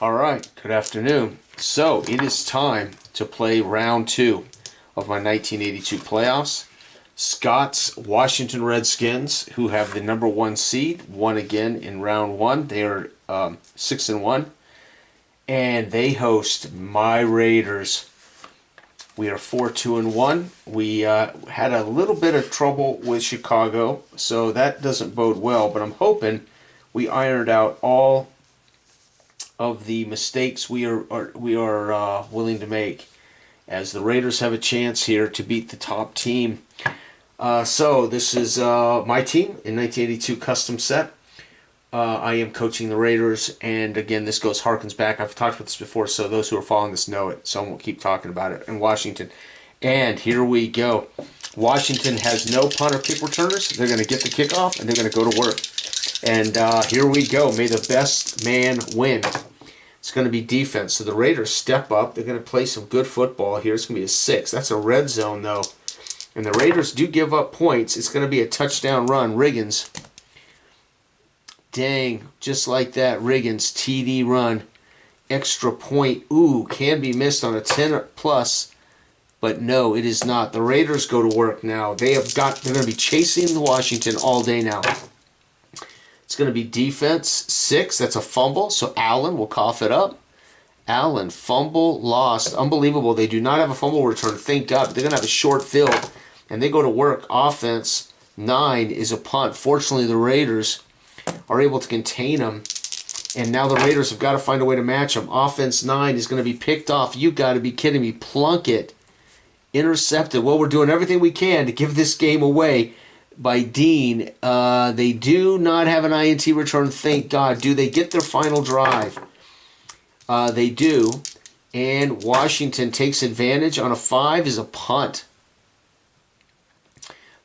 All right, good afternoon. So it is time to play round two of my 1982 playoffs. Scott's Washington Redskins, who have the number one seed, won again in round one. They are 6-1, and they host my Raiders. We are 4-2-1. We had a little bit of trouble with Chicago, so that doesn't bode well. But I'm hoping we ironed out all of the mistakes we are willing to make, as the Raiders have a chance here to beat the top team. So this is my team in 1982 custom set. I am coaching the Raiders, and again, this harkens back. I've talked about this before, so those who are following this know it, so I won't keep talking about it. In Washington, and here we go. Washington has no punt or kick returners. They're going to get the kickoff, and they're going to go to work. And here we go. May the best man win. It's going to be defense. So the Raiders step up. They're going to play some good football here. It's going to be a 6. That's a red zone, though. And the Raiders do give up points. It's going to be a touchdown run. Riggins. Dang. Just like that. Riggins. TD run. Extra point. Ooh. Can be missed on a 10+. But no, it is not. The Raiders go to work now. They're going to be chasing Washington all day now. It's going to be defense 6. That's a fumble, so Allen will cough it up. Allen, fumble, lost. Unbelievable. They do not have a fumble return. Thank God. They're going to have a short field, and they go to work. Offense 9 is a punt. Fortunately, the Raiders are able to contain them, and now the Raiders have got to find a way to match them. Offense 9 is going to be picked off. You got to be kidding me. Plunkett intercepted. Well, we're doing everything we can to give this game away. By Dean. They do not have an INT return, thank God. Do they get their final drive? They do. And Washington takes advantage on a 5 is a punt.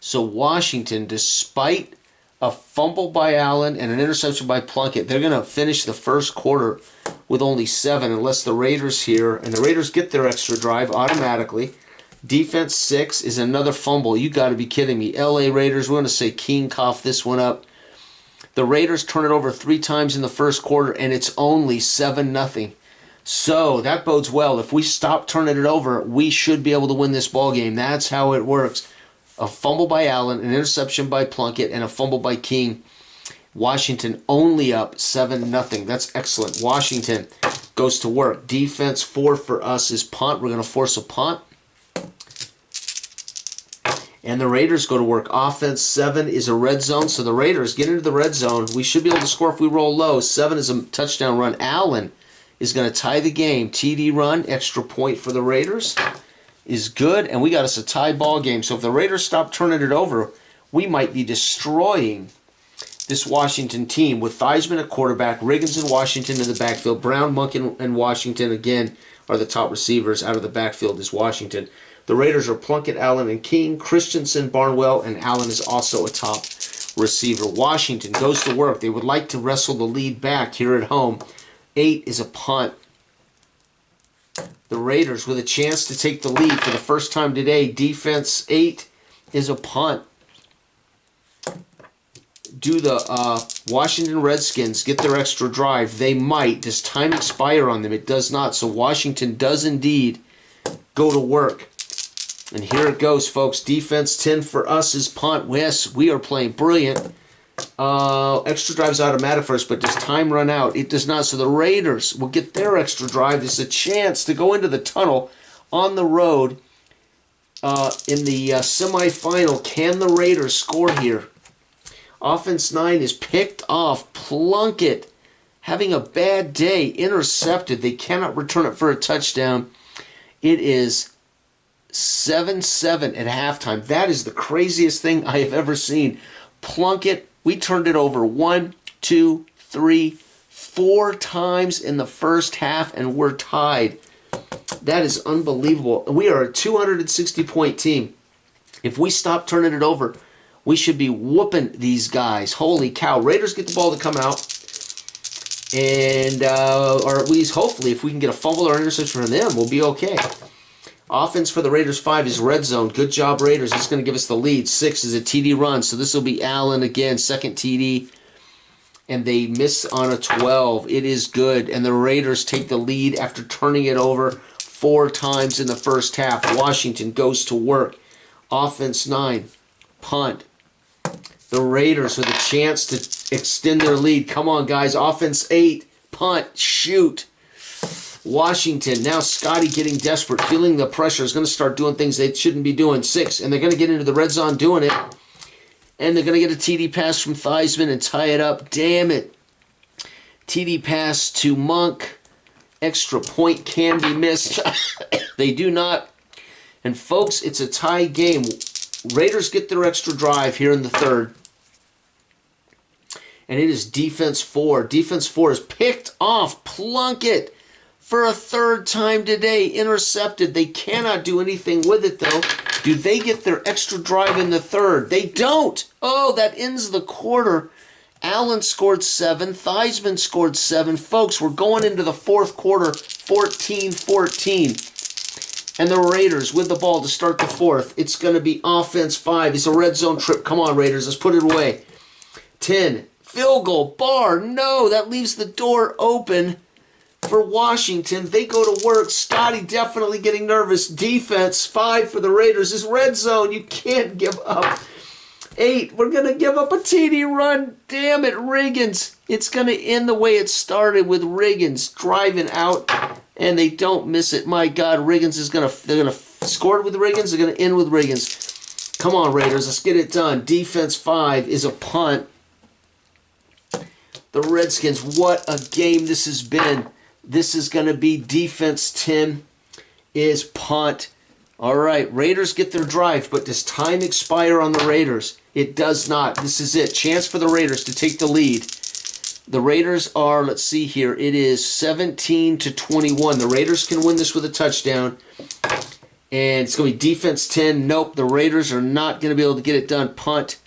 So Washington, despite a fumble by Allen and an interception by Plunkett, they're going to finish the first quarter with only 7 unless the Raiders here, and the Raiders get their extra drive automatically. Defense 6 is another fumble. You got to be kidding me. LA Raiders, we're going to say King cough this one up. The Raiders turn it over 3 times in the first quarter, and it's only 7-0. So that bodes well. If we stop turning it over, we should be able to win this ball game. That's how it works. A fumble by Allen, an interception by Plunkett, and a fumble by King. Washington only up 7-0. That's excellent. Washington goes to work. Defense 4 for us is punt. We're going to force a punt. And the Raiders go to work. Offense 7 is a red zone. So the Raiders get into the red zone. We should be able to score if we roll low. 7 is a touchdown run. Allen is going to tie the game. TD run, extra point for the Raiders is good. And we got us a tie ball game. So if the Raiders stop turning it over, we might be destroying this Washington team with Theismann at quarterback, Riggins and Washington in the backfield. Brown, Monk, and Washington again are the top receivers. Out of the backfield is Washington. The Raiders are Plunkett, Allen, and King. Christensen, Barnwell, and Allen is also a top receiver. Washington goes to work. They would like to wrestle the lead back here at home. 8 is a punt. The Raiders with a chance to take the lead for the first time today. Defense 8 is a punt. Do the Washington Redskins get their extra drive? They might. Does time expire on them? It does not. So Washington does indeed go to work. And here it goes, folks. Defense 10 for us is punt. Yes, we are playing brilliant. Extra drive's automatic first, but does time run out? It does not. So the Raiders will get their extra drive. There's a chance to go into the tunnel on the road in the semifinal. Can the Raiders score here? Offense 9 is picked off. Plunkett having a bad day. Intercepted. They cannot return it for a touchdown. It is 7-7 at halftime. That is the craziest thing I have ever seen. Plunkett, we turned it over 1, 2, 3, 4 times in the first half, and we're tied. That is unbelievable. We are a 260-point team. If we stop turning it over, we should be whooping these guys. Holy cow. Raiders get the ball to come out. And, or at least hopefully, if we can get a fumble or an interception from them, we'll be okay. Offense for the Raiders 5 is red zone. Good job, Raiders. It's going to give us the lead. 6 is a TD run, so this will be Allen again, second TD. and they miss on a 12. It is good, and the Raiders take the lead after turning it over 4 times in the first half. Washington goes to work. Offense 9, punt. The Raiders with a chance to extend their lead. Come on, guys. Offense 8, punt, shoot. Washington, now Scotty getting desperate, feeling the pressure, is going to start doing things they shouldn't be doing. 6, and they're going to get into the red zone doing it. And they're going to get a TD pass from Theismann and tie it up. Damn it. TD pass to Monk. Extra point can be missed. They do not. And folks, it's a tie game. Raiders get their extra drive here in the third. And it is defense 4. Defense 4 is picked off. Plunkett for a third time today. Intercepted. They cannot do anything with it, though. Do they get their extra drive in the third? They don't. Oh, that ends the quarter. Allen scored 7. Theismann scored 7. Folks, we're going into the fourth quarter, 14-14. And the Raiders with the ball to start the fourth. It's going to be offense 5. It's a red zone trip. Come on, Raiders. Let's put it away. 10. Field goal. Bar. No, that leaves the door open for Washington. They go to work. Scotty definitely getting nervous. Defense 5 for the Raiders is red zone. You can't give up. 8. We're going to give up a TD run. Damn it, Riggins. It's going to end the way it started with Riggins driving out. And they don't miss it. My God, Riggins is they're gonna score with Riggins. They're gonna end with Riggins. Come on, Raiders, let's get it done. Defense 5 is a punt. The Redskins, what a game this has been. This is gonna be defense 10 is punt. All right, Raiders get their drive, but does time expire on the Raiders? It does not. This is it. Chance for the Raiders to take the lead. The Raiders are, let's see here, it is 17-21. The Raiders can win this with a touchdown. And it's going to be defense 10. Nope, the Raiders are not going to be able to get it done. Punt.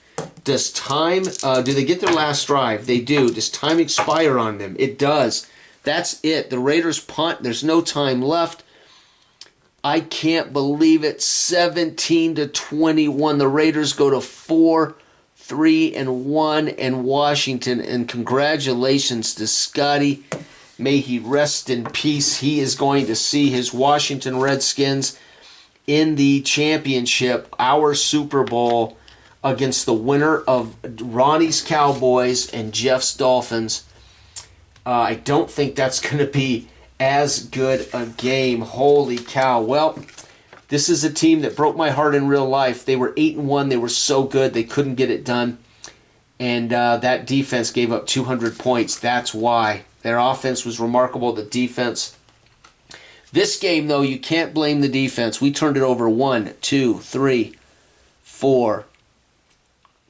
Does time, do they get their last drive? They do. Does time expire on them? It does. That's it. The Raiders punt. There's no time left. I can't believe it. 17-21. The Raiders go to 4-3-1 in Washington, and congratulations to Scotty. May he rest in peace. He is going to see his Washington Redskins in the championship, our Super Bowl, against the winner of Ronnie's Cowboys and Jeff's Dolphins. I don't think that's going to be as good a game. Holy cow. Well, this is a team that broke my heart in real life. They were 8-1. They were so good. They couldn't get it done. And that defense gave up 200 points. That's why. Their offense was remarkable. The defense. This game, though, you can't blame the defense. We turned it over 1, 2, 3, 4,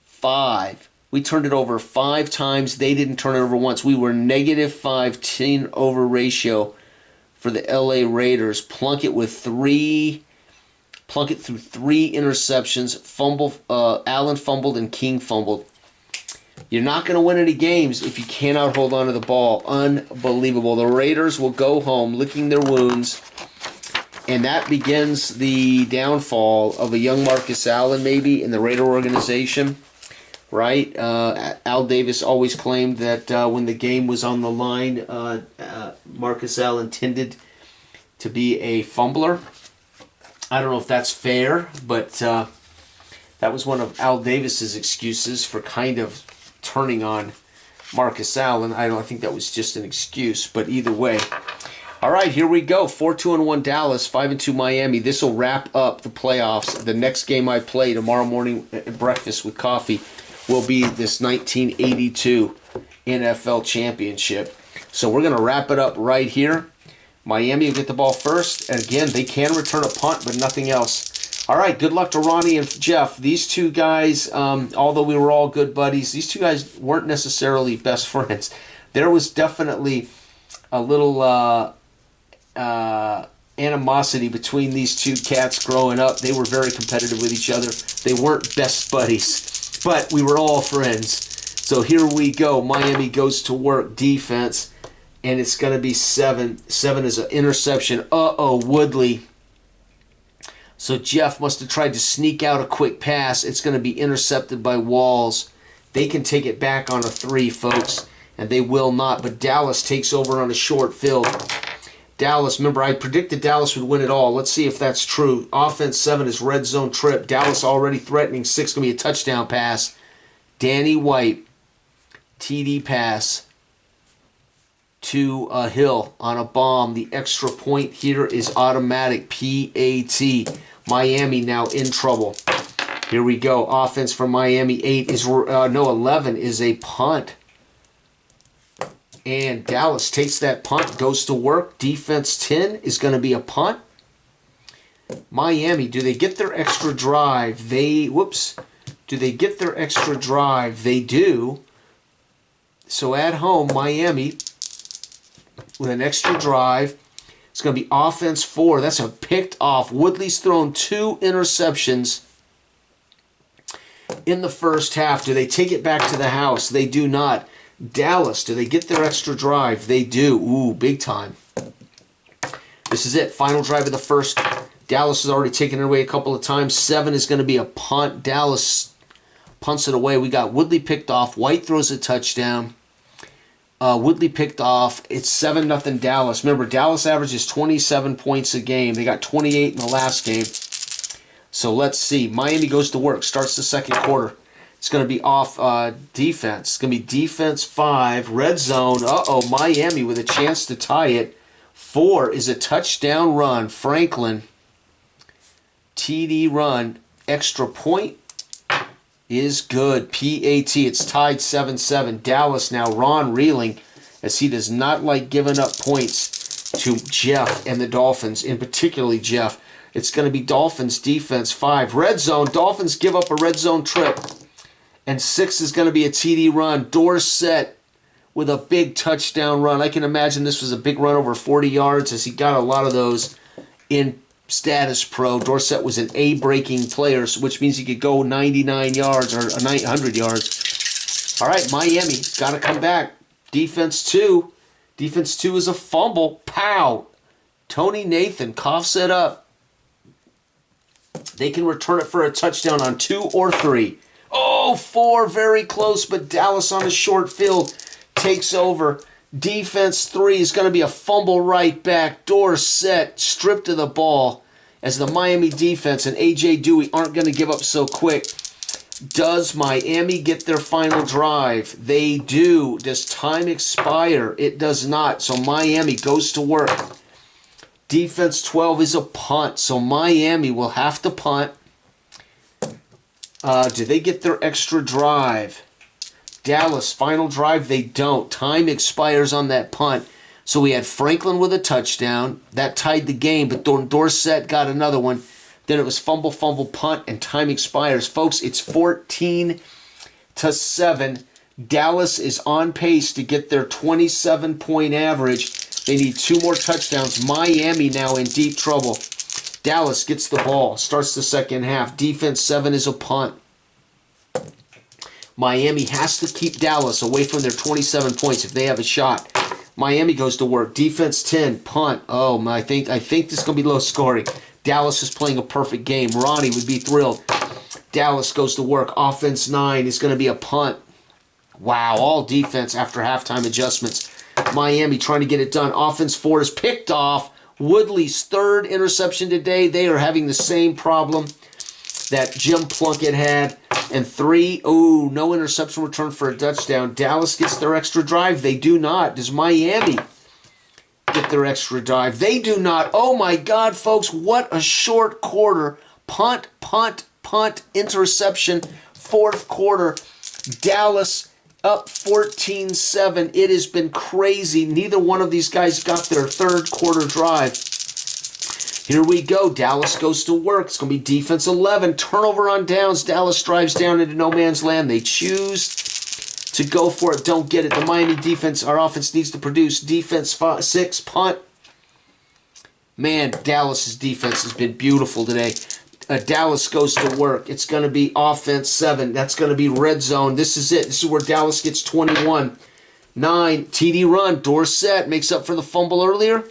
5. We turned it over 5 times. They didn't turn it over once. We were -5 turnover ratio for the LA Raiders. Plunkett through 3 interceptions. Allen fumbled and King fumbled. You're not going to win any games if you cannot hold on to the ball. Unbelievable. The Raiders will go home licking their wounds. And that begins the downfall of a young Marcus Allen, maybe, in the Raider organization. Right? Al Davis always claimed that when the game was on the line, Marcus Allen tended to be a fumbler. I don't know if that's fair, but that was one of Al Davis's excuses for kind of turning on Marcus Allen. I think that was just an excuse, but either way. All right, here we go. 4-2-1 Dallas, 5-2 Miami. This will wrap up the playoffs. The next game I play tomorrow morning at breakfast with coffee will be this 1982 NFL Championship. So we're going to wrap it up right here. Miami will get the ball first. And again, they can return a punt, but nothing else. All right, good luck to Ronnie and Jeff. These two guys, although we were all good buddies, these two guys weren't necessarily best friends. There was definitely a little animosity between these two cats growing up. They were very competitive with each other. They weren't best buddies, but we were all friends. So here we go. Miami goes to work defense, and it's going to be 7. 7 is an interception. Woodley. So Jeff must have tried to sneak out a quick pass. It's going to be intercepted by Walls. They can take it back on a 3, folks. and they will not. But Dallas takes over on a short field. Dallas, remember, I predicted Dallas would win it all. Let's see if that's true. Offense 7 is red zone trip. Dallas already threatening. 6 going to be a touchdown pass. Danny White, TD pass to Hill on a bomb. The extra point here is automatic. PAT. Miami now in trouble. Here we go. Offense for Miami 11 is a punt. And Dallas takes that punt, goes to work. Defense 10 is going to be a punt. Miami, do they get their extra drive? Do they get their extra drive? They do. So at home, Miami with an extra drive. It's going to be offense 4. That's a picked off. Woodley's thrown 2 interceptions in the first half. Do they take it back to the house? They do not. Dallas, do they get their extra drive? They do. Ooh, big time. This is it. Final drive of the first. Dallas has already taken it away a couple of times. 7 is going to be a punt. Dallas punts it away. We got Woodley picked off. White throws a touchdown. Woodley picked off. It's 7-0 Dallas. Remember, Dallas averages 27 points a game. They got 28 in the last game. So let's see. Miami goes to work. Starts the second quarter. It's going to be off defense. It's going to be defense 5. Red zone. Uh-oh, Miami with a chance to tie it. 4 is a touchdown run. Franklin. TD run. Extra point is good. PAT. It's tied 7-7. Dallas now. Ron reeling as he does not like giving up points to Jeff and the Dolphins, in particularly Jeff. It's going to be Dolphins defense 5. Red zone. Dolphins give up a red zone trip. And 6 is going to be a TD run. Dorsett with a big touchdown run. I can imagine this was a big run over 40 yards as he got a lot of those in Status Pro. Dorsett was an A-breaking player, which means he could go 99 yards or 100 yards. All right, Miami got to come back. Defense 2. Defense 2 is a fumble. Pow! Tony Nathan coughs it up. They can return it for a touchdown on 2 or 3. Oh, 4, very close, but Dallas on a short field takes over. Defense 3 is going to be a fumble right back. Dorsett stripped of the ball as the Miami defense and A.J. Dewey aren't going to give up so quick. Does Miami get their final drive? They do. Does time expire? It does not. So Miami goes to work. Defense 12 is a punt, so Miami will have to punt. Do they get their extra drive? Dallas, final drive, they don't. Time expires on that punt. So we had Franklin with a touchdown. That tied the game, but Dorsett got another one. Then it was fumble, punt, and time expires. Folks, it's 14-7. Dallas is on pace to get their 27-point average. They need 2 more touchdowns. Miami now in deep trouble. Dallas gets the ball, starts the second half. Defense 7 is a punt. Miami has to keep Dallas away from their 27 points if they have a shot. Miami goes to work. Defense 10, punt. Oh, I think this is going to be low scoring. Dallas is playing a perfect game. Ronnie would be thrilled. Dallas goes to work. Offense 9 is going to be a punt. Wow, all defense after halftime adjustments. Miami trying to get it done. Offense 4 is picked off. Woodley's 3rd interception today. They are having the same problem that Jim Plunkett had. And 3, no interception return for a touchdown. Dallas gets their extra drive. They do not. Does Miami get their extra drive? They do not. Oh my God, folks, what a short quarter. Punt, interception, 4th quarter. Dallas up 14-7. It has been crazy. Neither one of these guys got their 3rd quarter drive. Here we go. Dallas goes to work. It's going to be defense 11. Turnover on downs. Dallas drives down into no man's land. They choose to go for it. Don't get it. The Miami defense, our offense needs to produce. Defense 6, punt. Man, Dallas's defense has been beautiful today. Dallas goes to work. It's going to be offense 7. That's going to be red zone. This is it. This is where Dallas gets 21. 9, TD run. Dorsett makes up for the fumble earlier.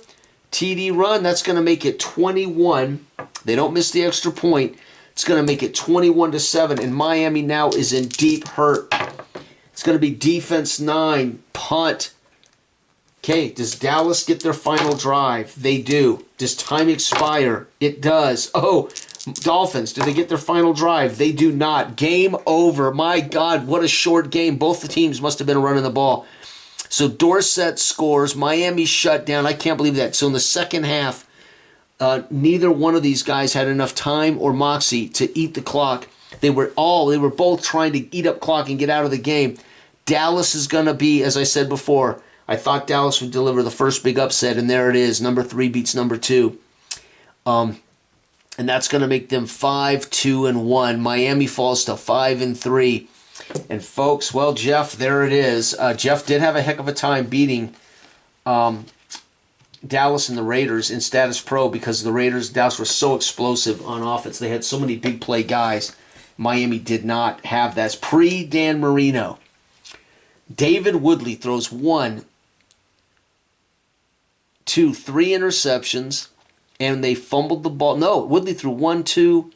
TD run, that's going to make it 21. They don't miss the extra point. It's going to make it 21-7, and Miami now is in deep hurt. It's going to be defense 9, punt. Okay, does Dallas get their final drive? They do. Does time expire? It does. Oh, Dolphins, do they get their final drive? They do not. Game over. My God, what a short game. Both the teams must have been running the ball. So Dorsett scores. Miami shut down. I can't believe that. So in the second half, neither one of these guys had enough time or moxie to eat the clock. They were both trying to eat up clock and get out of the game. Dallas is going to be, as I said before, I thought Dallas would deliver the first big upset, and there it is. Number 3 beats number 2. And that's going to make them 5-2-1. Miami falls to 5-3. And folks, well, Jeff, there it is. Jeff did have a heck of a time beating Dallas and the Raiders in Status Pro because Dallas were so explosive on offense. They had so many big play guys. Miami did not have that. It's pre-Dan Marino. David Woodley throws 1, 2, 3 interceptions, and they fumbled the ball. No, Woodley threw 1, 2,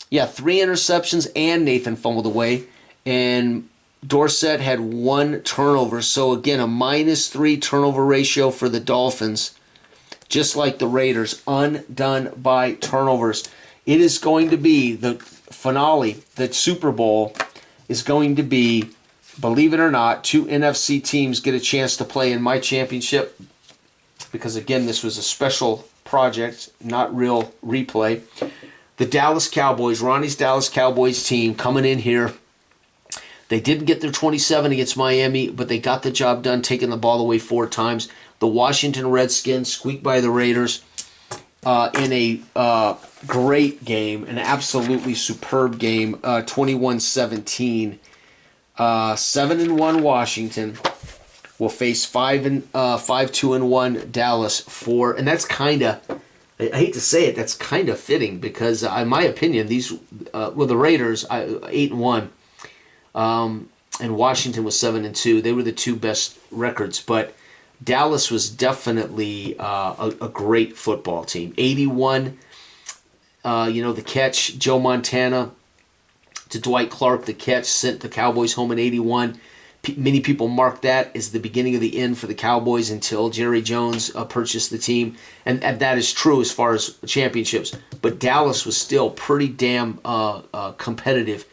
3 interceptions, and Nathan fumbled away. And Dorsett had 1 turnover. So again, a -3 turnover ratio for the Dolphins, just like the Raiders, undone by turnovers. It is going to be the finale. The Super Bowl is going to be, believe it or not, 2 NFC teams get a chance to play in my championship. Because again, this was a special project, not real replay. The Dallas Cowboys, Ronnie's Dallas Cowboys team coming in here. They didn't get their 27 against Miami, but they got the job done, taking the ball away 4 times. The Washington Redskins squeaked by the Raiders in a great game, an absolutely superb game, 21-17. 7-1 Washington will face 5-2-1 Dallas for, and that's kind of, I hate to say it, that's kind of fitting because, in my opinion, these the Raiders 8-1, and Washington was 7-2. They were the 2 best records, but Dallas was definitely a great football team. 81, the catch, Joe Montana to Dwight Clark, the catch sent the Cowboys home in 81. Many people mark that as the beginning of the end for the Cowboys until Jerry Jones purchased the team. And that is true as far as championships. But Dallas was still pretty damn competitive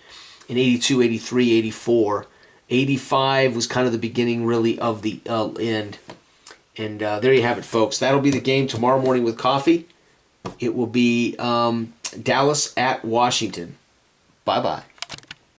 in 82, 83, 84. 85 was kind of the beginning, really, of the end. And there you have it, folks. That'll be the game tomorrow morning with coffee. It will be Dallas at Washington. Bye-bye.